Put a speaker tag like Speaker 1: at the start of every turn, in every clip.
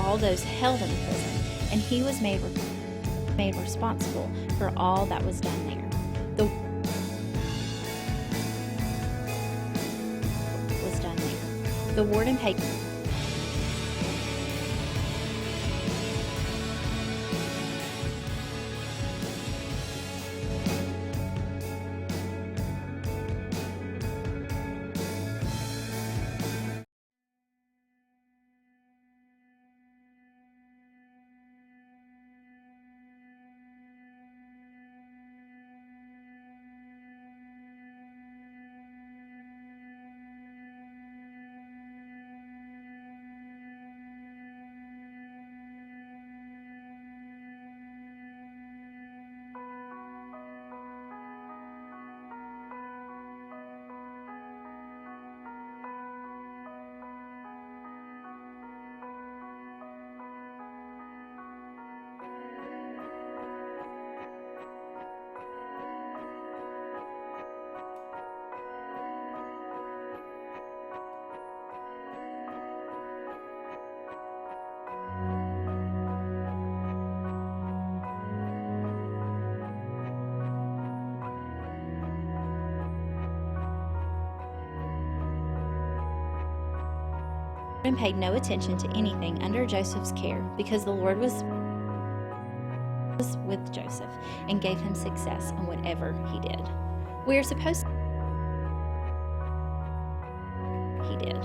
Speaker 1: all those held in prison, and he was made responsible for all that was done there. The warden paid no attention to anything under Joseph's care, because the Lord was with Joseph and gave him success in whatever he did. We are supposed to he did.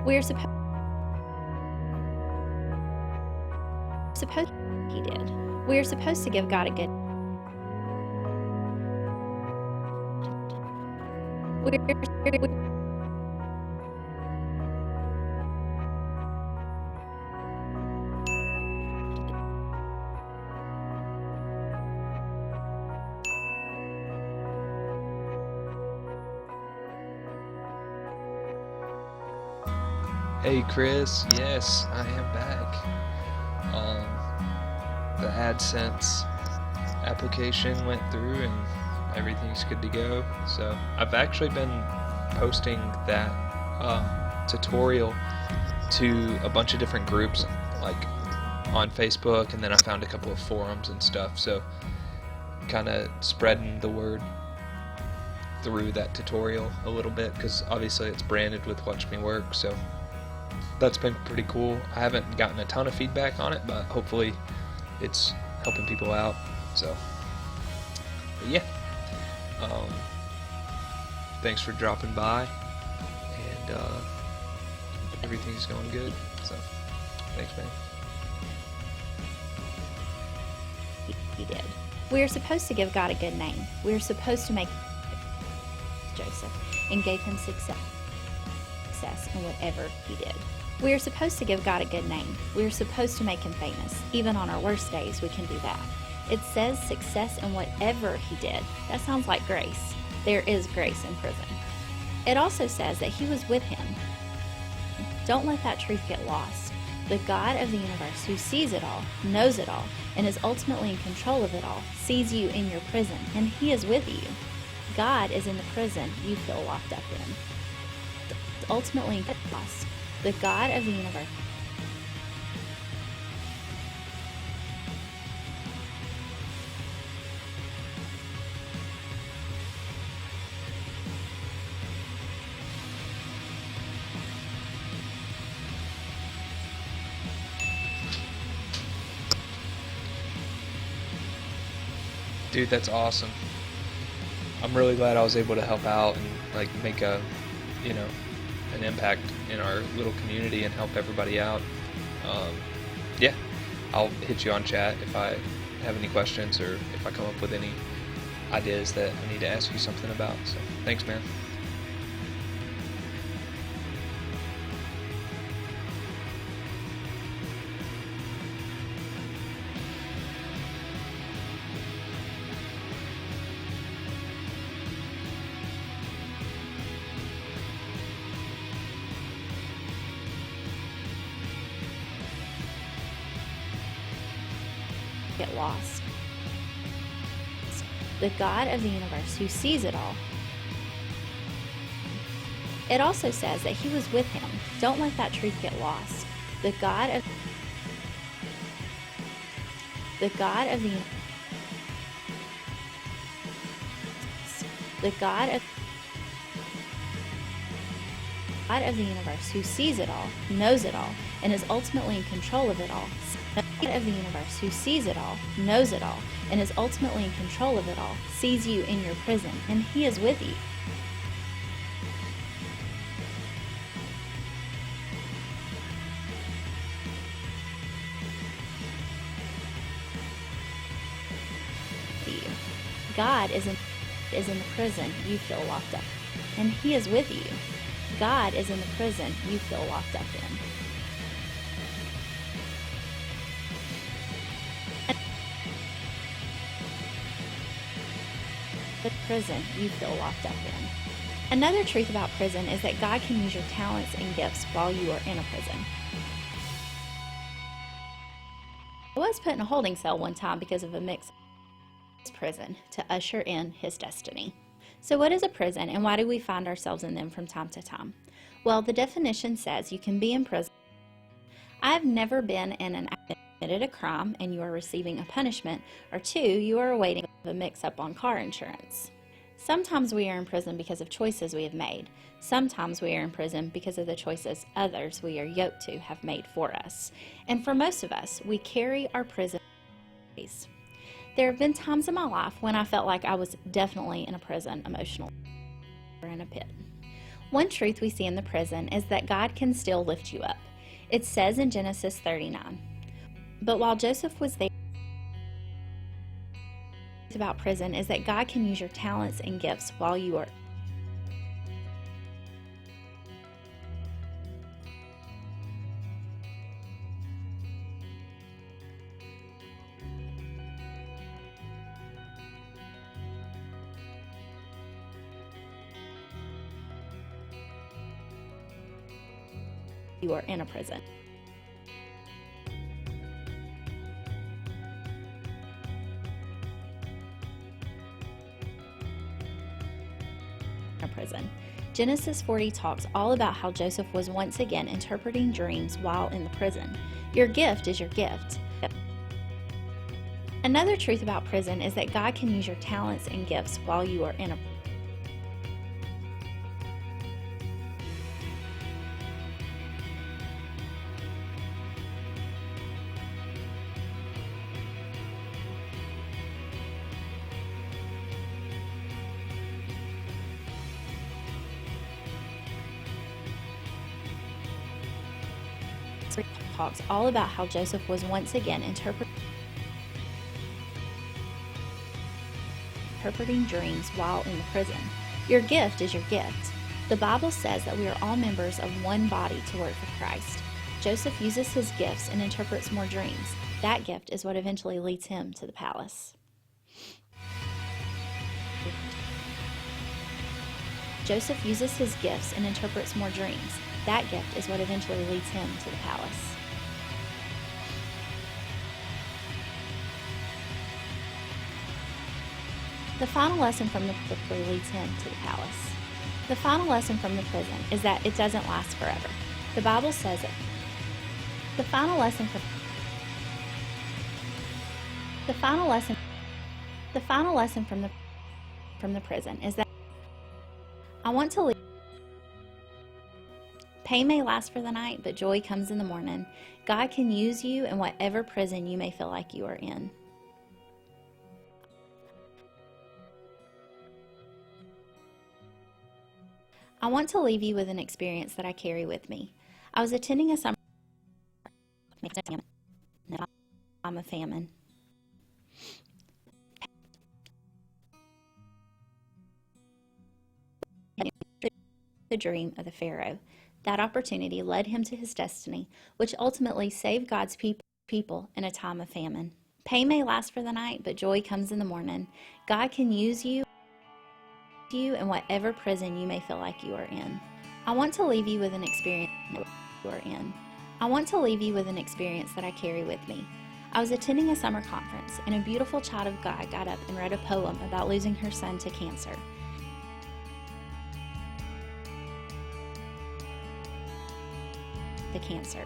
Speaker 1: We are supposed he did. We are supposed to give God a good
Speaker 2: Hey Chris, yes, I am back. The AdSense application went through and everything's good to go. So I've actually been posting that tutorial to a bunch of different groups, like on Facebook, and then I found a couple of forums and stuff. So kind of spreading the word through that tutorial a little bit, because obviously it's branded with Watch Me Work. So that's been pretty cool. I haven't gotten a ton of feedback on it, but hopefully it's helping people out. So but yeah, thanks for dropping by, and everything's going good. So thanks, man.
Speaker 1: He did. We are supposed to give God a good name. We are supposed to make Joseph and gave him success in whatever he did. We are supposed to give God a good name. We are supposed to make him famous. Even on our worst days, we can do that. It says success in whatever he did. That sounds like grace. There is grace in prison. It also says that he was with him. Don't let that truth get lost. The God of the universe, who sees it all, knows it all, and is ultimately in control of it all, sees you in your prison, and he is with you. God is in the prison you feel locked up in. Ultimately lost. The God of the universe.
Speaker 2: Dude, that's awesome. I'm really glad I was able to help out and like make an impact in our little community and help everybody out. Yeah, I'll hit you on chat if I have any questions or if I come up with any ideas that I need to ask you something about. So thanks, man.
Speaker 1: Get lost. The God of the universe, who sees it all, It also says that he was with him. Don't let that truth get lost. The God of the God of the universe, who sees it all, knows it all, and is ultimately in control of it all. The God of the universe, who sees it all, knows it all, and is ultimately in control of it all, sees you in your prison, and he is with you. God is in the prison you feel locked up, and he is with you. God is in the prison you feel locked up in. The prison you feel locked up in. Another truth about prison is that God can use your talents and gifts while you are in a prison. I was put in a holding cell one time because of a mix prison to usher in his destiny. So what is a prison, and why do we find ourselves in them from time to time? Well, the definition says you can be in prison. I have never been in an committed a crime and you are receiving a punishment, or 2, you are awaiting a mix-up on car insurance. Sometimes we are in prison because of choices we have made. Sometimes we are in prison because of the choices others we are yoked to have made for us. And for most of us, we carry our prison. There have been times in my life when I felt like I was definitely in a prison emotionally, or in a pit. One truth we see in the prison is that God can still lift you up. It says in Genesis 39, but while Joseph was there, the truth about prison is that God can use your talents and gifts while you are in a prison. Genesis 40 talks all about how Joseph was once again interpreting dreams while in the prison. Your gift is your gift. Another truth about prison is that God can use your talents and gifts while you are in a prison. Talks all about how Joseph was once again interpreting dreams while in the prison. Your gift is your gift. The Bible says that we are all members of one body to work for Christ. Joseph uses his gifts and interprets more dreams. That gift is what eventually leads him to the palace. Joseph uses his gifts and interprets more dreams. That gift is what eventually leads him to the palace. The final lesson from the prison leads him to the palace. The final lesson from the prison is that it doesn't last forever. The Bible says it. The final lesson from the prison is that I want to leave. Pain may last for the night, but joy comes in the morning. God can use you in whatever prison you may feel like you are in. I want to leave you with an experience that I carry with me. I was attending a summer I'm a famine. The dream of the Pharaoh. That opportunity led him to his destiny, which ultimately saved God's people in a time of famine. Pain may last for the night, but joy comes in the morning. God can use you in whatever prison you may feel like you are in. I want to leave you with an experience that I carry with me. I was attending a summer conference, and a beautiful child of God got up and read a poem about losing her son to cancer. the cancer.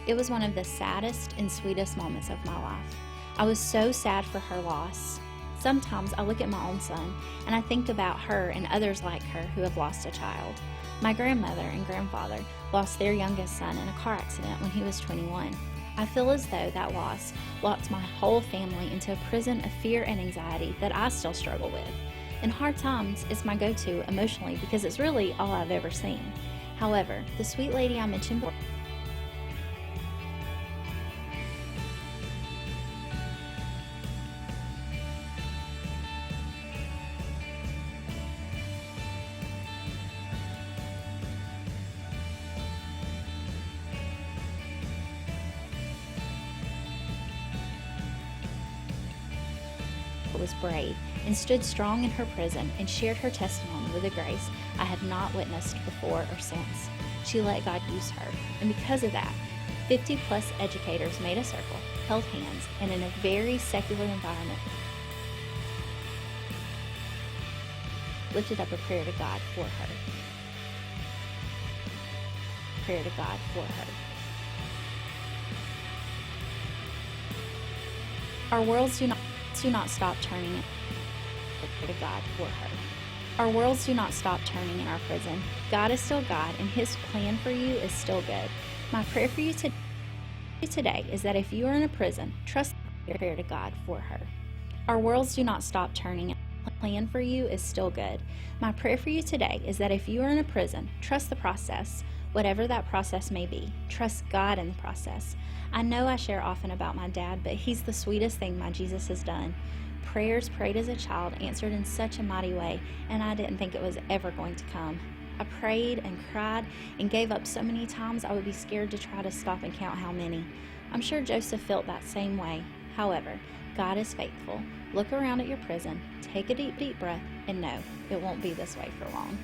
Speaker 1: It was one of the saddest and sweetest moments of my life. I was so sad for her loss. Sometimes I look at my own son and I think about her and others like her who have lost a child. My grandmother and grandfather lost their youngest son in a car accident when he was 21. I feel as though that loss locked my whole family into a prison of fear and anxiety that I still struggle with. In hard times, it's my go-to emotionally because it's really all I've ever seen. However, the sweet lady I mentioned before was brave and stood strong in her prison and shared her testimony with a grace I had not witnessed before or since. She let God use her, and because of that, 50 plus educators made a circle, held hands, and in a very secular environment lifted up a prayer to God for her. Prayer to God for her. Our worlds do not stop turning to God for her. Our worlds do not stop turning in our prison. God is still God, and His plan for you is still good. My prayer for you today is that if you are in a prison, trust prayer to God for her. Our worlds do not stop turning. The plan for you is still good. My prayer for you today is that if you are in a prison, trust the process, whatever that process may be. Trust God in the process. I know I share often about my dad, but he's the sweetest thing my Jesus has done. Prayers prayed as a child answered in such a mighty way, and I didn't think it was ever going to come. I prayed and cried and gave up so many times I would be scared to try to stop and count how many. I'm sure Joseph felt that same way. However, God is faithful. Look around at your prison, take a deep, deep breath, and know it won't be this way for long.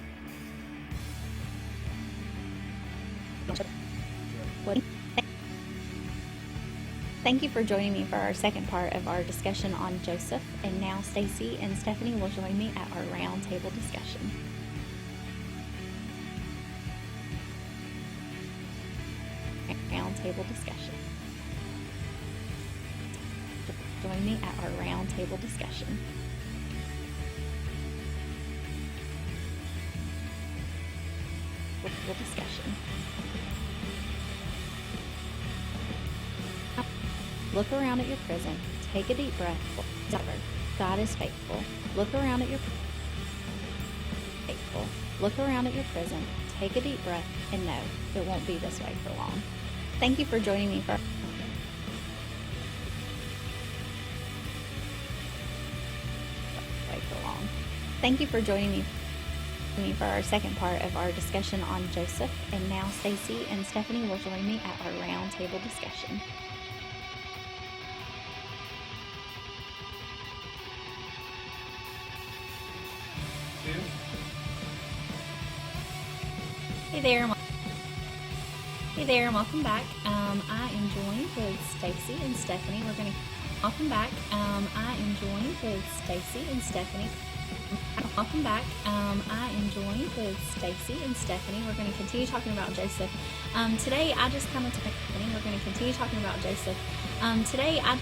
Speaker 1: Thank you for joining me for our second part of our discussion on Joseph, and now Stacy and Stephanie will join me at our round table discussion. Round table discussion. Join me at our round table discussion. Discussion. Look around at your prison. Take a deep breath. God is faithful. Look around at your faithful. Look around at your prison. Take a deep breath and know it won't be this way for long. Thank you for joining me for Thank you for joining me for our second part of our discussion on Joseph, and now Stacy and Stephanie will join me at our round table discussion. Hey there, and welcome back. I am joined with Stacy and Stephanie. Welcome back. I am joined with Stacy and Stephanie. Welcome back. I am joined with Stacy and Stephanie. We're going to continue talking about Joseph. Today, I just come to we're going to continue talking about Joseph. Today, I